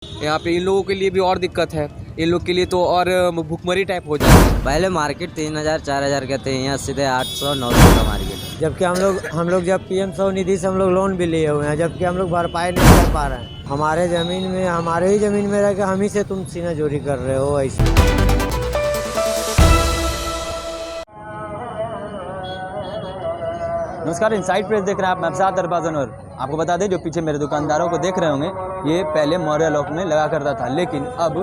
यहाँ पे इन लोगों के लिए भी और दिक्कत है, इन लोग के लिए तो और भुखमरी टाइप हो जाए। पहले मार्केट 3000-4000 के थे, यहाँ सीधे 800-900 का मार्केट। जबकि हम लोग जब PM स्वनिधि से हम लोग लोन भी लिए हुए हैं, जबकि हम लोग भरपाई नहीं कर पा रहे हैं। हमारे ही ज़मीन में रह के हम ही से तुम सीना चोरी कर रहे हो ऐसे। नमस्कार, इनसाइड प्रेस देख रहे हैं आप। मैं साथ दरबाजन और आपको बता दें, जो पीछे मेरे दुकानदारों को देख रहे होंगे, ये पहले मौर्य लॉक में लगा करता था, लेकिन अब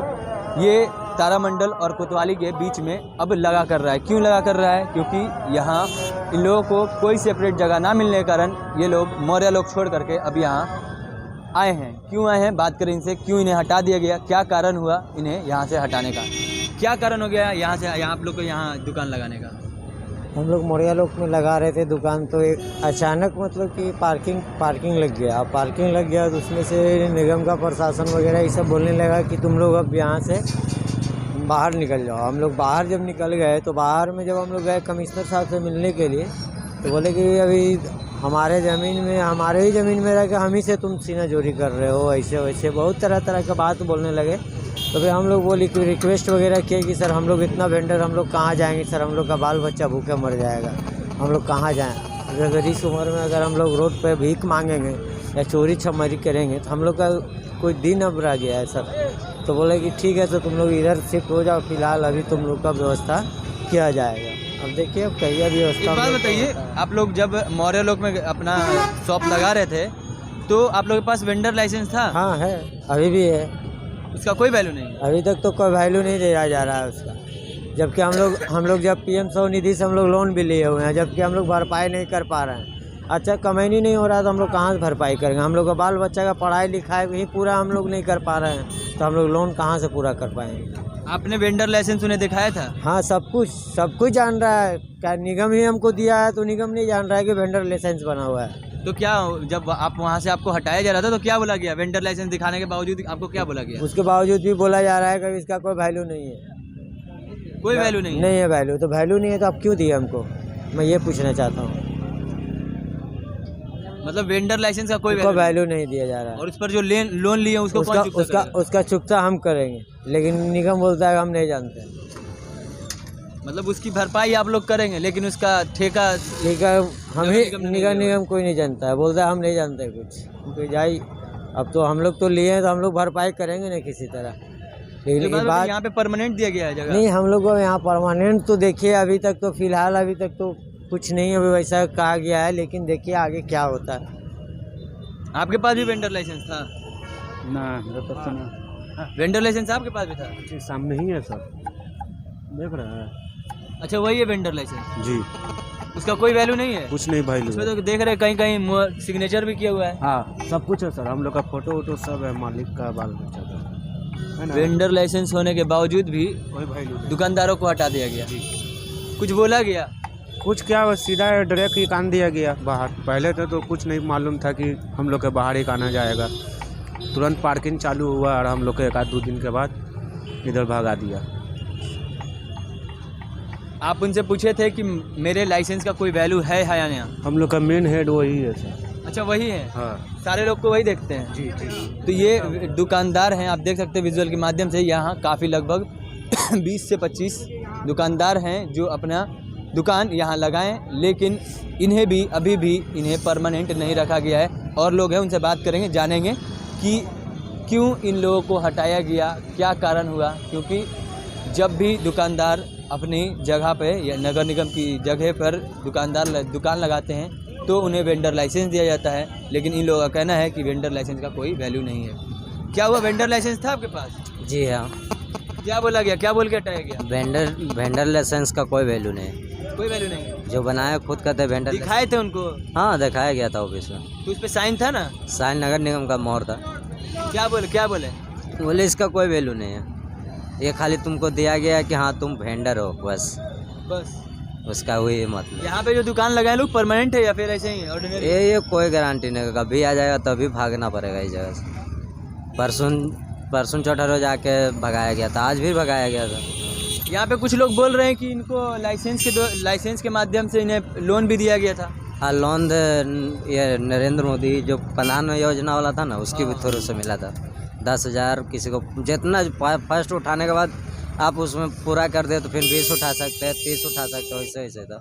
ये तारामंडल और कोतवाली के बीच में अब लगा कर रहा है। क्यों लगा कर रहा है? क्योंकि यहाँ इन लोगों को कोई सेपरेट जगह ना मिलने के कारण ये लोग मौर्य लॉक छोड़ करके अब यहाँ आए हैं। क्यों आए हैं, बात करें इनसे। क्यों इन्हें हटा दिया गया, क्या कारण हुआ इन्हें यहाँ से हटाने का, क्या कारण हो गया यहाँ से आप लोग को यहाँ दुकान लगाने का? हम लोग मौर्या लोक में लगा रहे थे दुकान, तो एक अचानक मतलब कि पार्किंग लग गया। अब पार्किंग लग गया तो उसमें से निगम का प्रशासन वगैरह ये सब बोलने लगा कि तुम लोग अब यहाँ से बाहर निकल जाओ। हम लोग बाहर जब निकल गए तो बाहर में जब हम लोग गए कमिश्नर साहब से मिलने के लिए, तो बोले कि अभी हमारे ही ज़मीन में रह के हम ही से तुम सीना चोरी कर रहे हो, ऐसे वैसे बहुत तरह का बात बोलने लगे। तो फिर हम लोग वो रिक्वेस्ट वगैरह किए कि सर हम लोग इतना वेंडर हम लोग कहाँ जाएंगे, सर हम लोग का बाल बच्चा भूखे मर जाएगा, हम लोग कहाँ जाएं। अगर इस उम्र में अगर हम लोग रोड पे भीख मांगेंगे या चोरी छमारी करेंगे तो हम लोग का कोई दिन अब रह गया है सर। तो बोले कि ठीक है, तो तुम लोग इधर शिफ्ट हो जाओ, फिलहाल अभी तुम लोग का व्यवस्था किया जाएगा। अब देखिए अब कहिए व्यवस्था। एक बात बताइए, आप लोग जब मौर्य लोक में अपना शॉप लगा रहे थे तो आप लोग के पास वेंडर लाइसेंस था? हाँ है, अभी भी है। उसका कोई वैल्यू नहीं है? अभी तक तो कोई वैल्यू नहीं दिया जा रहा है उसका। जबकि हम लोग जब PM स्वनिधि से हम लोग लोन भी लिए हुए हैं, जबकि हम लोग भरपाई नहीं कर पा रहे हैं। अच्छा कमैनी नहीं हो रहा तो हम लोग कहाँ से भरपाई करेंगे? हम लोग का बाल बच्चा का पढ़ाई लिखाई भी पूरा हम लोग नहीं कर पा रहे हैं, तो हम लोग लोन कहाँ से पूरा कर पाएंगे? आपने वेंडर लाइसेंस उन्हें दिखाया था? हाँ, सब कुछ जान रहा है। क्या निगम ही हमको दिया है, तो निगम नहीं जान रहा है कि वेंडर लाइसेंस बना हुआ है। तो क्या जब आप वहाँ से आपको हटाया जा रहा था तो क्या बोला गया? वेंडर लाइसेंस दिखाने के बावजूद आपको क्या बोला गया? उसके बावजूद भी बोला जा रहा है कि इसका कोई वैल्यू नहीं है। कोई वैल्यू नहीं है वैल्यू। तो वैल्यू नहीं है तो आप क्यों दिए हमको, मैं ये पूछना चाहता हूँ। मतलब वेंडर लाइसेंस का कोई वैल्यू नहीं दिया जा रहा है। और उस पर जो लोन लिए उसको उसका चुकता हम करेंगे, लेकिन निगम बोलता है हम नहीं जानते। मतलब उसकी भरपाई आप लोग करेंगे, लेकिन उसका ठेका हम ही निगम कोई नहीं जानता है, बोलता है हम नहीं जानते कुछ। तो जाई, अब तो हम लोग तो लिए हैं तो हम लोग भरपाई करेंगे ना किसी तरह। लेकिन ये बात यहाँ पे परमानेंट दिया गया है जगह? नहीं, हम लोग को यहाँ परमानेंट तो देखिए अभी तक तो फिलहाल अभी तक तो कुछ नहीं अभी वैसा कहा गया है, लेकिन देखिए आगे क्या होता है। आपके पास भी वेंडर लाइसेंस था? ना, मेरे पास तो नहीं। वेंडर लाइसेंस आपके पास भी था? जी, सामने ही है सर, देख रहे हैं। अच्छा, वही है वेंडर लाइसेंस जी। उसका कोई वैल्यू नहीं है? कुछ नहीं भाई, उसमें तो देख रहे कहीं कहीं सिग्नेचर भी किया हुआ है। हाँ, सब कुछ है सर, हम लोग का फोटो सब है, मालिक का, बाल बच्चा का। वेंडर लाइसेंस होने के बावजूद भी कोई वैल्यू नहीं। दुकानदारों को हटा दिया गया? कुछ बोला गया? कुछ क्या, बस सीधा डायरेक्ट ही कान दिया गया बाहर। पहले तो कुछ नहीं मालूम था कि हम लोग के बाहर ही काना जाएगा। तुरंत पार्किंग चालू हुआ और हम लोग को 1-2 दिन के बाद इधर भगा दिया। आप उनसे पूछे थे कि मेरे लाइसेंस का कोई वैल्यू है या नहीं? हम लोग का मेन हेड वही है सर। अच्छा, वही है? हाँ, सारे लोग को वही देखते हैं? जी जी। तो ये दुकानदार हैं, आप देख सकते हैं विजुअल के माध्यम से। यहाँ काफ़ी लगभग 20 से 25 दुकानदार हैं जो अपना दुकान यहाँ लगाएं, लेकिन इन्हें भी अभी भी इन्हें परमानेंट नहीं रखा गया है। और लोग हैं, उनसे बात करेंगे, जानेंगे कि क्यों इन लोगों को हटाया गया, क्या कारण हुआ। क्योंकि जब भी दुकानदार अपनी जगह पे या नगर निगम की जगह पर दुकान लगाते हैं तो उन्हें वेंडर लाइसेंस दिया जाता है, लेकिन इन लोगों का कहना है कि वेंडर लाइसेंस का कोई वैल्यू नहीं है। क्या हुआ, वेंडर लाइसेंस था आपके पास? जी हाँ। क्या बोला गया, क्या बोल के हटाया गया? वेंडर लाइसेंस का कोई वैल्यू नहीं है। कोई वैल्यू नहीं है? जो बनाया खुद कहते हैं वेंडर। दिखाए थे उनको? हाँ, दिखाया गया था ऑफिस में। तो उस पर साइन था ना? साइन नगर निगम का मोहर था। क्या बोले? बोले इसका कोई वैल्यू नहीं है, ये खाली तुमको दिया गया है कि हाँ तुम वेंडर हो, बस उसका वही मतलब। यहाँ पे जो दुकान लगाए लोग परमानेंट है या फिर ऐसे ही ऑर्डिनरी? ये कोई गारंटी नहीं, कभी आ जाएगा तभी भागना पड़ेगा इस जगह से। परसों चौथा रोज आके भगाया गया था, आज भी भगाया गया था। यहाँ पे कुछ लोग बोल रहे हैं कि इनको लाइसेंस के माध्यम से इन्हें लोन भी दिया गया था। हाँ, लोन ये नरेंद्र मोदी जो प्रधान योजना वाला था ना, उसके भी थ्रू से मिला था 10,000 किसी को जितना फर्स्ट उठाने के बाद आप उसमें पूरा कर दे तो फिर 20 उठा सकते हैं, 30 उठा सकते हो, वैसे वैसे तो।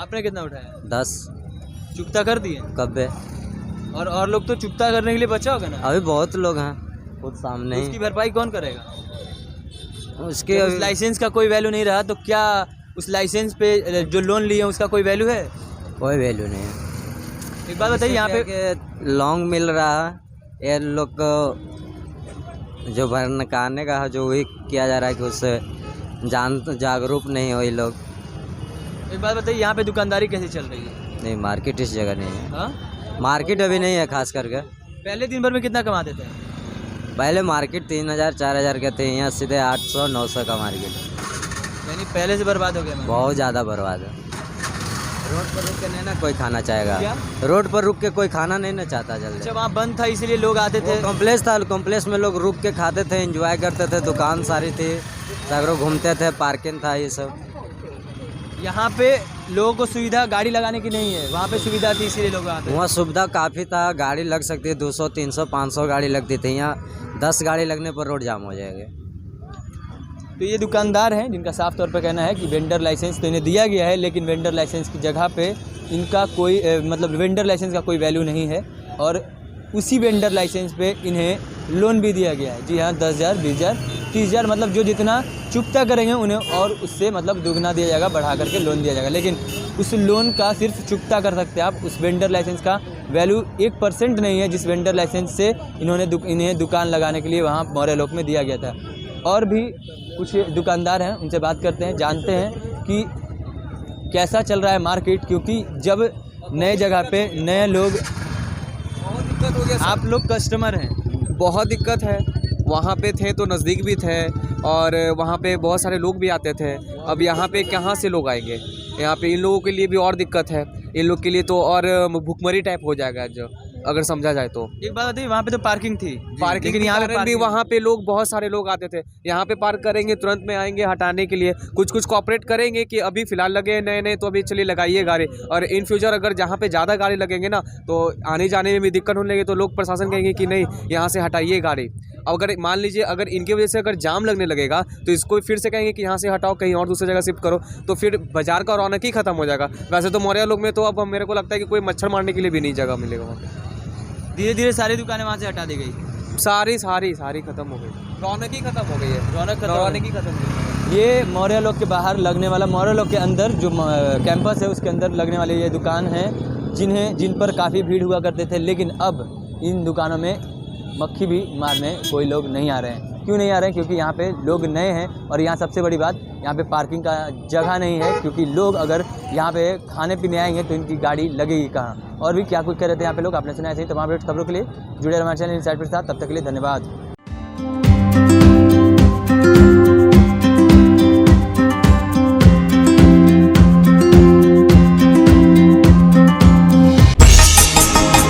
आपने कितना उठाया? 10 चुकता कर दिए? कब्बे। और लोग तो चुकता करने के लिए बचा होगा ना? अभी बहुत लोग हैं खुद सामने उसकी भरपाई कौन करेगा? उसके उस लाइसेंस का कोई वैल्यू नहीं रहा तो क्या उस लाइसेंस पे जो लोन लिए हैं उसका कोई वैल्यू है? कोई वैल्यू नहीं है। एक बात बताइए, यहाँ पे लॉन्ग मिल रहा है, ये लोग को जो भरने का है जो वही किया जा रहा है कि उससे जागरूक नहीं हो ये लोग। एक बात बताइए, यहाँ पे दुकानदारी कैसे चल रही है? नहीं, मार्केट इस जगह नहीं है। हाँ, मार्केट अभी नहीं है खास करके। पहले दिन भर में कितना कमा देते हैं? पहले मार्केट 3,000-4,000 के थे, यहाँ सीधे 800-900 का मार्केट है। यानी पहले से बर्बाद हो गया मैं। बहुत ज़्यादा बर्बाद है। रोड पर रुक के नहीं ना कोई खाना चाहेगा। क्या? रोड पर रुक के कोई खाना नहीं ना चाहता जल्दी। जब वहाँ बंद था इसलिए लोग आते थे। कॉम्प्लेक्स था, कॉम्प्लेक्स में लोग रुक के खाते थे, एंजॉय करते थे, दुकान सारी थी, सगरों घूमते थे, पार्किंग था, ये सब। यहाँ पे लोगों को सुविधा गाड़ी लगाने की नहीं है, वहाँ पे सुविधा थी इसीलिए लोग आते थे। वहाँ सुविधा काफ़ी था, गाड़ी लग सकती है, 200, 300, 500 गाड़ी लगती थी। यहाँ 10 गाड़ी लगने पर रोड जाम हो जाएगा। तो ये दुकानदार हैं जिनका साफ तौर पर कहना है कि वेंडर लाइसेंस तो इन्हें दिया गया है, लेकिन वेंडर लाइसेंस की जगह पे इनका कोई मतलब वेंडर लाइसेंस का कोई वैल्यू नहीं है, और उसी वेंडर लाइसेंस पे इन्हें लोन भी दिया गया है। जी हाँ, 10,000, 20,000, 30,000 मतलब जो जितना चुकता करेंगे उन्हें और उससे मतलब दुगना दिया जाएगा, बढ़ा करके लोन दिया जाएगा। लेकिन उस लोन का सिर्फ चुकता कर सकते हैं आप, उस वेंडर लाइसेंस का वैल्यू 1% नहीं है जिस वेंडर लाइसेंस से इन्हें दुकान लगाने के लिए वहाँ मौर्य लोक में दिया गया था। और भी कुछ दुकानदार हैं, उनसे बात करते हैं, जानते हैं कि कैसा चल रहा है मार्केट, क्योंकि जब नए जगह पे नए लोग, दिक्कत हो गया। आप लोग कस्टमर हैं, बहुत दिक्कत है। वहाँ पे थे तो नज़दीक भी थे और वहाँ पे बहुत सारे लोग भी आते थे। अब यहाँ पे कहाँ से लोग आएंगे? यहाँ पे इन लोगों के लिए भी और दिक्कत है, इन लोग के लिए तो और भुखमरी टाइप हो जाएगा जो अगर समझा जाए तो। एक बात बताइए, वहाँ पे तो पार्किंग थी, पार्किंग लेकिन यहाँ पे भी वहाँ पे लोग बहुत सारे लोग आते थे। यहाँ पे पार्क करेंगे, तुरंत में आएंगे हटाने के लिए। कुछ कॉपरेट करेंगे कि अभी फ़िलहाल लगे नए नए तो अभी चलिए लगाइए गाड़ी, और इन फ्यूचर अगर जहाँ पे ज़्यादा गाड़ी लगेंगे ना तो आने जाने में भी दिक्कत होने लगे, तो लोग प्रशासन कहेंगे कि नहीं यहाँ से हटाइए गाड़ी। अगर मान लीजिए अगर इनकी वजह से अगर जाम लगने लगेगा तो इसको फिर से कहेंगे कि यहाँ से हटाओ, कहीं और दूसरी जगह शिफ्ट करो, तो फिर बाजार का रौनक ही खत्म हो जाएगा। वैसे तो मौर्य लोग में तो अब मेरे को लगता है कि कोई मच्छर मारने के लिए भी नहीं जगह मिलेगा वहाँ पे। धीरे धीरे सारी दुकानें वहाँ से हटा दी गई, सारी खत्म हो गई, रौनक ही खत्म हो गई है, रौनक ही खत्म हो गई। ये मौर्य लोक के बाहर लगने वाला, मौर्य लोक के अंदर जो कैंपस है उसके अंदर लगने वाली ये दुकान है जिन पर काफ़ी भीड़ हुआ करते थे, लेकिन अब इन दुकानों में मक्खी भी मारने कोई लोग नहीं आ रहे हैं। क्यों नहीं आ रहे हैं? क्योंकि यहाँ पे लोग नए हैं, और यहाँ सबसे बड़ी बात, यहाँ पे पार्किंग का जगह नहीं है, क्योंकि लोग अगर यहाँ पे खाने पीने आएंगे तो इनकी गाड़ी लगेगी कहाँ। और भी क्या कुछ कह रहे थे यहाँ पे लोग, आपने सुना ऐसे ही तमाम खबरों के लिए जुड़े रहे हमारे चैनल इनसाइड के साथ। तब तक के लिए धन्यवाद।